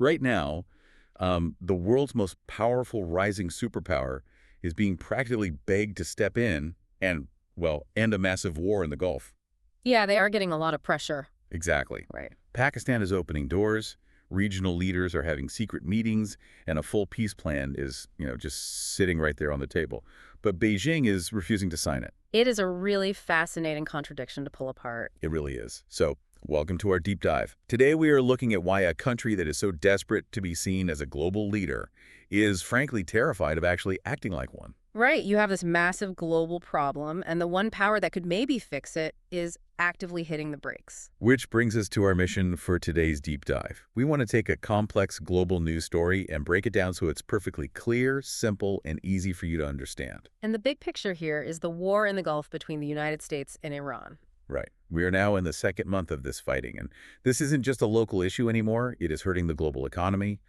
Right now, the world's most powerful rising superpower is being practically begged to step in and, well, end a massive war in the Gulf. Yeah, they are getting a lot of pressure. Exactly. Right. Pakistan is opening doors, regional leaders are having secret meetings, and a full peace plan is, just sitting right there on the table. But Beijing is refusing to sign it. It is a really fascinating contradiction to pull apart. It really is. So, welcome to our deep dive. Today we are looking at why a country that is so desperate to be seen as a global leader is frankly terrified of actually acting like one. Right, you have this massive global problem, and the one power that could maybe fix it is actively hitting the brakes. Which brings us to our mission for today's deep dive. We want to take a complex global news story and break it down so it's perfectly clear, simple, and easy for you to understand. And the big picture here is the war in the Gulf between the United States and Iran. Right. We are now in the second month of this fighting, and this isn't just a local issue anymore. It is hurting the global economy,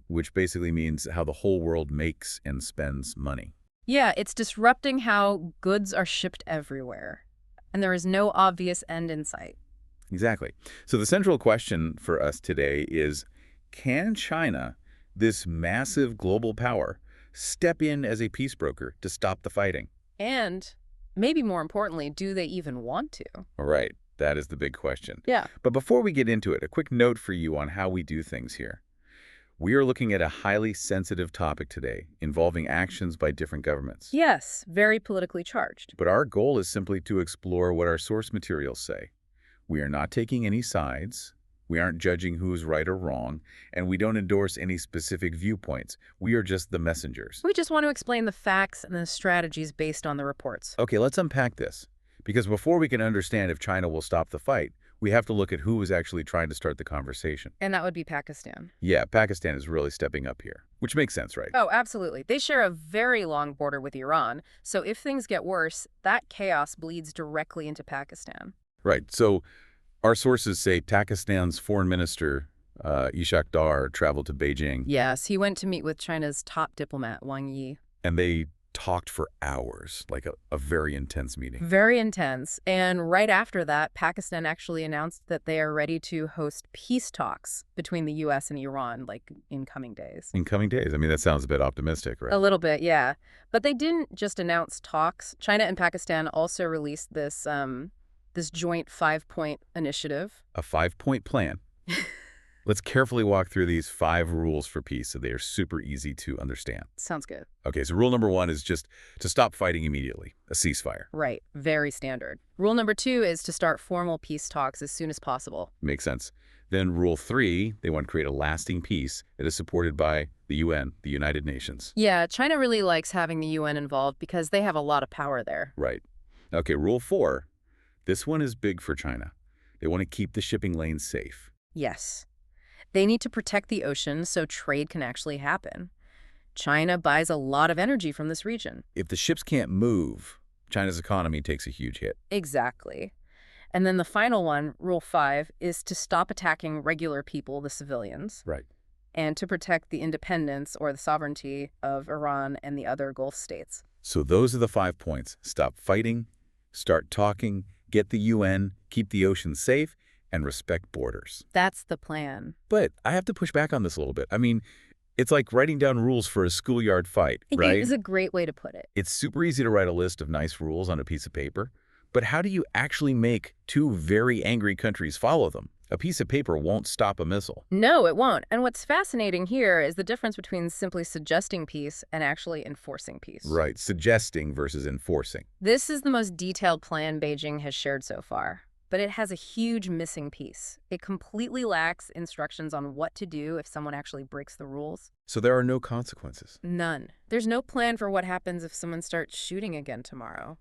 which basically means how the whole world makes and spends money. Yeah, it's disrupting how goods are shipped everywhere, and there is no obvious end in sight. Exactly. So the central question for us today is, can China, this massive global power, step in as a peace broker to stop the fighting? And maybe more importantly, do they even want to? All right. That is the big question. Yeah. But before we get into it, a quick note for you on how we do things here. We are looking at a highly sensitive topic today involving actions by different governments. Yes, very politically charged. But our goal is simply to explore what our source materials say. We are not taking any sides, we aren't judging who's right or wrong, and we don't endorse any specific viewpoints. We are just the messengers. We just want to explain the facts and the strategies based on the reports. Okay, let's unpack this. Because before we can understand if China will stop the fight, we have to look at who is actually trying to start the conversation. And that would be Pakistan. Yeah, Pakistan is really stepping up here, which makes sense, right? Oh, absolutely. They share a very long border with Iran, so if things get worse, that chaos bleeds directly into Pakistan. Right. So our sources say Pakistan's foreign minister, Ishaq Dar, traveled to Beijing. Yes, he went to meet with China's top diplomat, Wang Yi. And they talked for hours, like a very intense meeting. Very intense. And right after that, Pakistan actually announced that they are ready to host peace talks between the U.S. and Iran, like in coming days. In coming days. I mean, that sounds a bit optimistic, right? A little bit, yeah. But they didn't just announce talks. China and Pakistan also released this joint 5-point initiative. A 5-point plan. Let's carefully walk through these 5 rules for peace so they are super easy to understand. Sounds good. Okay, so rule number 1 is just to stop fighting immediately, a ceasefire. Right, very standard. Rule number 2 is to start formal peace talks as soon as possible. Makes sense. Then rule 3, they want to create a lasting peace that is supported by the UN, the United Nations. Yeah, China really likes having the UN involved because they have a lot of power there. Right. Okay, rule 4, this one is big for China. They want to keep the shipping lanes safe. Yes. They need to protect the ocean so trade can actually happen. China buys a lot of energy from this region. If the ships can't move, China's economy takes a huge hit. Exactly. And then the final one, Rule 5, is to stop attacking regular people, the civilians. Right. And to protect the independence or the sovereignty of Iran and the other Gulf states. So those are the 5 points. Stop fighting, start talking, get the UN, keep the ocean safe, and respect borders. That's the plan. But I have to push back on this a little bit. I mean, it's like writing down rules for a schoolyard fight, right? It is a great way to put it. It's super easy to write a list of nice rules on a piece of paper, but how do you actually make 2 very angry countries follow them? A piece of paper won't stop a missile. No, it won't. And what's fascinating here is the difference between simply suggesting peace and actually enforcing peace. Right, suggesting versus enforcing. This is the most detailed plan Beijing has shared so far. But it has a huge missing piece. It completely lacks instructions on what to do if someone actually breaks the rules. So there are no consequences. None. There's no plan for what happens if someone starts shooting again tomorrow.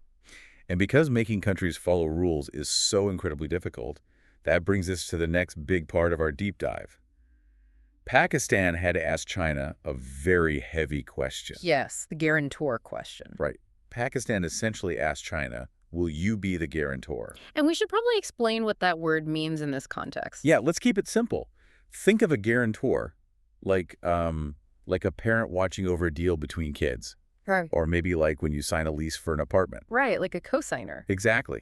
And because making countries follow rules is so incredibly difficult, that brings us to the next big part of our deep dive. Pakistan had to ask China a very heavy question. Yes, the guarantor question. Right. Pakistan essentially asked China, will you be the guarantor? And we should probably explain what that word means in this context. Yeah, let's keep it simple. Think of a guarantor like a parent watching over a deal between kids. Right. Or maybe like when you sign a lease for an apartment. Right, like a cosigner. Exactly.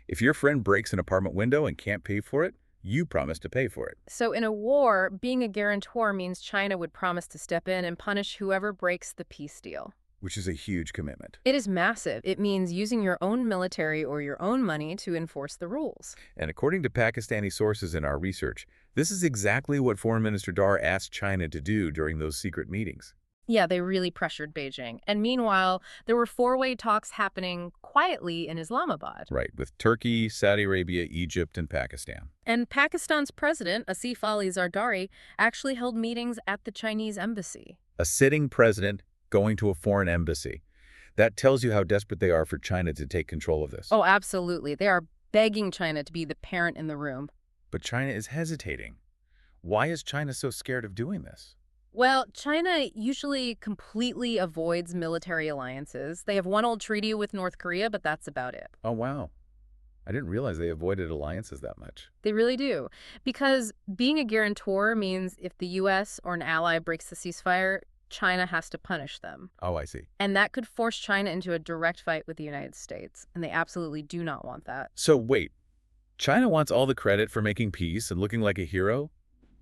If your friend breaks an apartment window and can't pay for it, you promise to pay for it. So in a war, being a guarantor means China would promise to step in and punish whoever breaks the peace deal. Which is a huge commitment. It is massive. It means using your own military or your own money to enforce the rules. And according to Pakistani sources in our research, this is exactly what Foreign Minister Dar asked China to do during those secret meetings. Yeah, they really pressured Beijing. And meanwhile, there were four-way talks happening quietly in Islamabad. Right, with Turkey, Saudi Arabia, Egypt, and Pakistan. And Pakistan's president, Asif Ali Zardari, actually held meetings at the Chinese embassy. A sitting president going to a foreign embassy. That tells you how desperate they are for China to take control of this. Oh, absolutely. They are begging China to be the parent in the room. But China is hesitating. Why is China so scared of doing this? Well, China usually completely avoids military alliances. They have one old treaty with North Korea, but that's about it. Oh, wow. I didn't realize they avoided alliances that much. They really do. Because being a guarantor means if the U.S. or an ally breaks the ceasefire, China has to punish them. Oh, I see. And that could force China into a direct fight with the United States. And they absolutely do not want that. So wait, China wants all the credit for making peace and looking like a hero,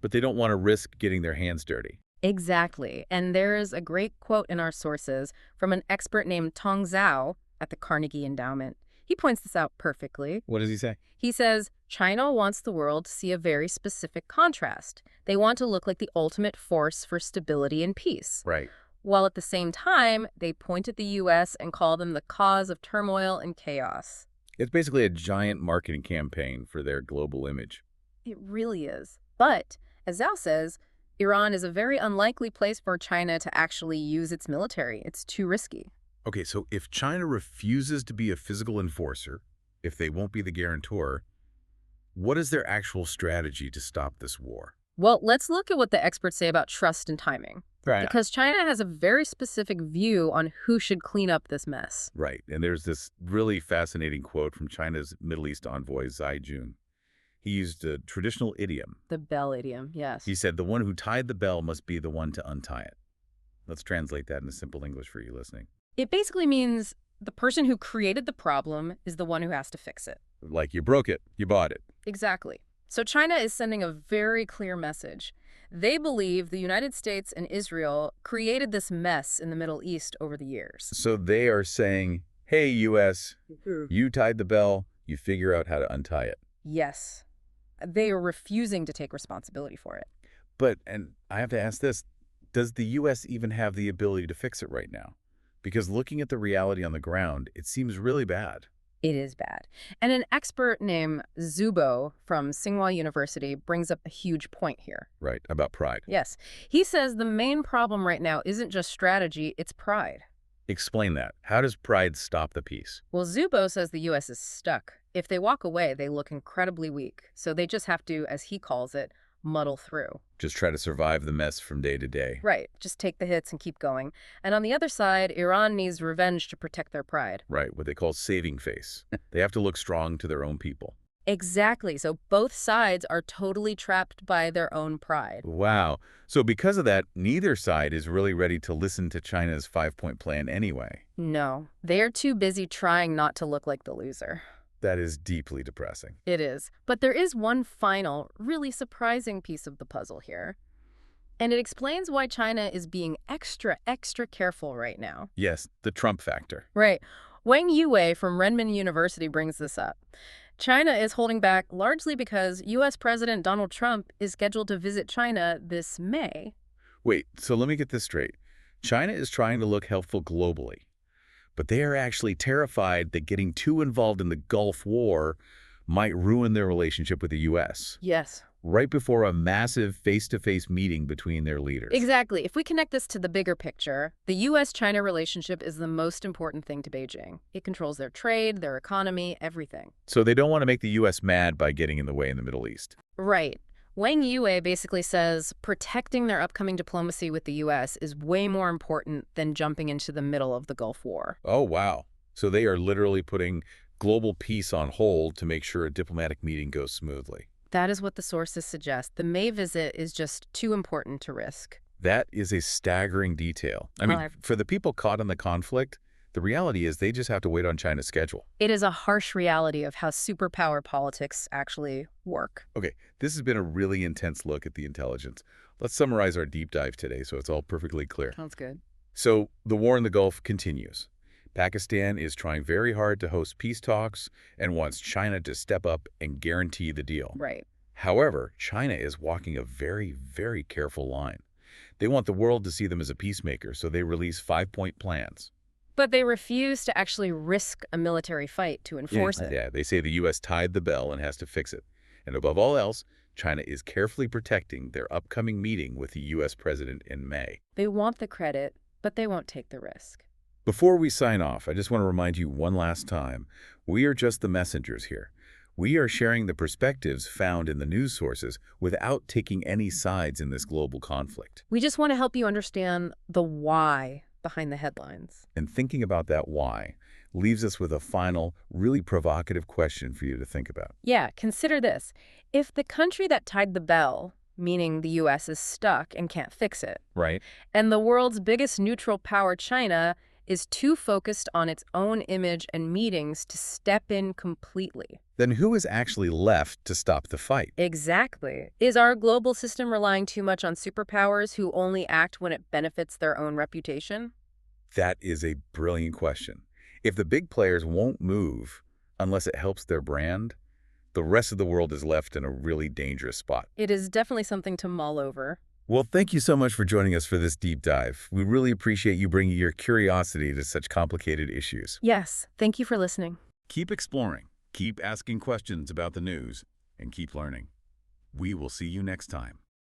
but they don't want to risk getting their hands dirty. Exactly. And there is a great quote in our sources from an expert named Tong Zhao at the Carnegie Endowment. He points this out perfectly. What does he say? He says, China wants the world to see a very specific contrast. They want to look like the ultimate force for stability and peace. Right. While at the same time, they point at the U.S. and call them the cause of turmoil and chaos. It's basically a giant marketing campaign for their global image. It really is. But, as Zhao says, Iran is a very unlikely place for China to actually use its military. It's too risky. Okay, so if China refuses to be a physical enforcer, if they won't be the guarantor, what is their actual strategy to stop this war? Well, let's look at what the experts say about trust and timing. Right. Because China has a very specific view on who should clean up this mess. Right, and there's this really fascinating quote from China's Middle East envoy, Zai Jun. He used a traditional idiom. The bell idiom, yes. He said, the one who tied the bell must be the one to untie it. Let's translate that into simple English for you listening. It basically means the person who created the problem is the one who has to fix it. Like you broke it, you bought it. Exactly. So China is sending a very clear message. They believe the United States and Israel created this mess in the Middle East over the years. So they are saying, hey, U.S., you tied the bell, you figure out how to untie it. Yes. They are refusing to take responsibility for it. But, and I have to ask this, does the U.S. even have the ability to fix it right now? Because looking at the reality on the ground, it seems really bad. It is bad. And an expert named Zubo from Tsinghua University brings up a huge point here. Right, about pride. Yes. He says the main problem right now isn't just strategy, it's pride. Explain that. How does pride stop the peace? Well, Zubo says the U.S. is stuck. If they walk away, they look incredibly weak. So they just have to, as he calls it, muddle through. Just try to survive the mess from day to day. Right. Just take the hits and keep going. And on the other side, Iran needs revenge to protect their pride. Right, what they call saving face. They have to look strong to their own people. Exactly. So both sides are totally trapped by their own pride. Wow. So because of that, neither side is really ready to listen to China's five-point plan anyway. No. They're too busy trying not to look like the loser. That is deeply depressing. It is. But there is one final, really surprising piece of the puzzle here. And it explains why China is being extra careful right now. Yes, the Trump factor. Right. Wang Yue from Renmin University brings this up. China is holding back largely because U.S. President Donald Trump is scheduled to visit China this May. Wait, so let me get this straight. China is trying to look helpful globally, but they are actually terrified that getting too involved in the Gulf War might ruin their relationship with the U.S. Yes. Right before a massive face-to-face meeting between their leaders. Exactly. If we connect this to the bigger picture, the U.S.-China relationship is the most important thing to Beijing. It controls their trade, their economy, everything. So they don't want to make the U.S. mad by getting in the way in the Middle East. Right. Wang Yue basically says protecting their upcoming diplomacy with the U.S. is way more important than jumping into the middle of the Gulf War. Oh, wow. So they are literally putting global peace on hold to make sure a diplomatic meeting goes smoothly. That is what the sources suggest. The May visit is just too important to risk. That is a staggering detail. I mean, for the people caught in the conflict, The reality is they just have to wait on China's schedule. It is a harsh reality of how superpower politics actually work. Okay, this has been a really intense look at the intelligence. Let's summarize our deep dive today so it's all perfectly clear. Sounds good. So, the war in the Gulf continues. Pakistan is trying very hard to host peace talks and wants China to step up and guarantee the deal. Right. However, China is walking a very, very careful line. They want the world to see them as a peacemaker, so they release 5-point plans. But they refuse to actually risk a military fight to enforce it. Yeah, they say the U.S. tied the bell and has to fix it. And above all else, China is carefully protecting their upcoming meeting with the U.S. president in May. They want the credit, but they won't take the risk. Before we sign off, I just want to remind you one last time, we are just the messengers here. We are sharing the perspectives found in the news sources without taking any sides in this global conflict. We just want to help you understand the why behind the headlines. And thinking about that why leaves us with a final, really provocative question for you to think about. Yeah, consider this. If the country that tied the bell, meaning the U.S., is stuck and can't fix it, Right? and the world's biggest neutral power, China, is too focused on its own image and meetings to step in completely. Then who is actually left to stop the fight? Exactly. Is our global system relying too much on superpowers who only act when it benefits their own reputation? That is a brilliant question. If the big players won't move unless it helps their brand, the rest of the world is left in a really dangerous spot. It is definitely something to mull over. Well, thank you so much for joining us for this deep dive. We really appreciate you bringing your curiosity to such complicated issues. Yes, thank you for listening. Keep exploring, keep asking questions about the news, and keep learning. We will see you next time.